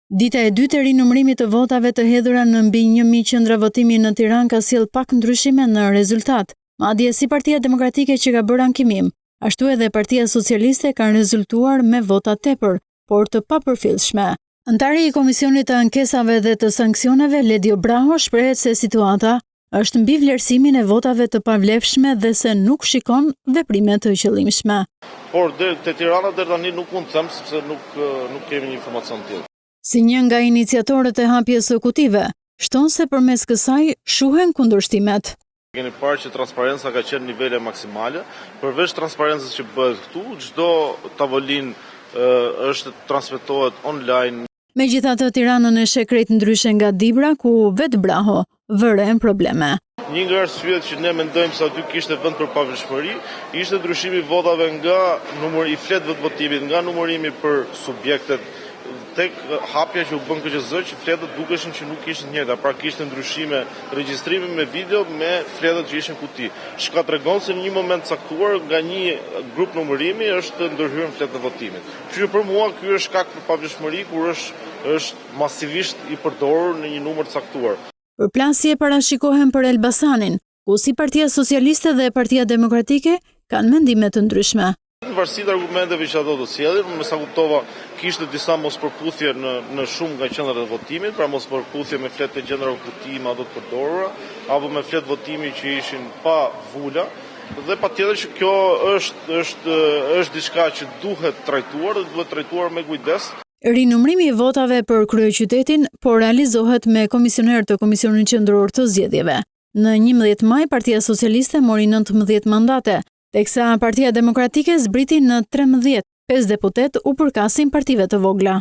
Dita e dytë e rinumërimit të votave të hedhura në mbi 1000 qendra votimi në Tiranë ka sjell pak ndryshime në rezultat. Madje si Partia Demokratike që ka bërë ankimim, ashtu edhe Partia Socialiste kanë rezultuar me vota tepër, por të papërfillshme. Antari i Komisionit të Ankesave dhe të Sanksioneve, Ledio Braho, shprehet se situata është mbi vlerësimin e votave të pavlefshme dhe se nuk shikon veprime të qëllimshme. Por te Tirana deri tani nuk mund të them sepse nuk kemi një informacion tjetër. Si një nga iniciatorët e hapjes së kutive, shton se përmes kësaj shuhen kundërshtimet. Keni parë që transparenca ka qenë nivele maksimale, përveç transparencës që bëhet këtu, çdo tavolinë është transmetohet online. Megjithatë, Tiranën e sheh krejt ndryshe nga Dibra, ku vetë Braho vëren probleme. Një nga arsyet që ne mendojmë se aty kishte vend për pavlefshmëri, ishte ndryshimi i votave nga numri i fletëve të votimit, nga numërimi për subjektet tek hapja që u bën KQZ, që fletët dukeshin që nuk ishin të njëjta, pra kishte ndryshime regjistrimi me video me fletët që ishin kuti. Çka tregon se në një moment caktuar nga një grup numërimi është ndërhyrën fletë të votimit. Kështu që për mua ky është shkak për pavlefshmëri kur është masivisht i përdorur në një numër të caktuar. Përplasje parashikohen për Elbasanin, ku si Partia Socialiste dhe Partia Demokratike kanë mendime të ndryshme. Në varësi të argumenteve që ato do sjellin, me sa kuptova, kishte disa mospërputhje në shumë nga qendrat e votimit, pra mospërputhje me fletë të gjendra kuti me ato të përdorura, apo me fletë votimi që ishin pa vula, dhe patjetër që kjo është diçka që duhet trajtuar dhe duhet trajtuar me kujdes. Rinumërimi i votave për kryeqytetin po realizohet me komisioner të Komisionit Qendror të Zgjedhjeve. Në 11 maj, Partia Socialiste mori 19 mandate, teksa Partia Demokratike zbriti në 13, 5 deputet u përkasin partive të vogla.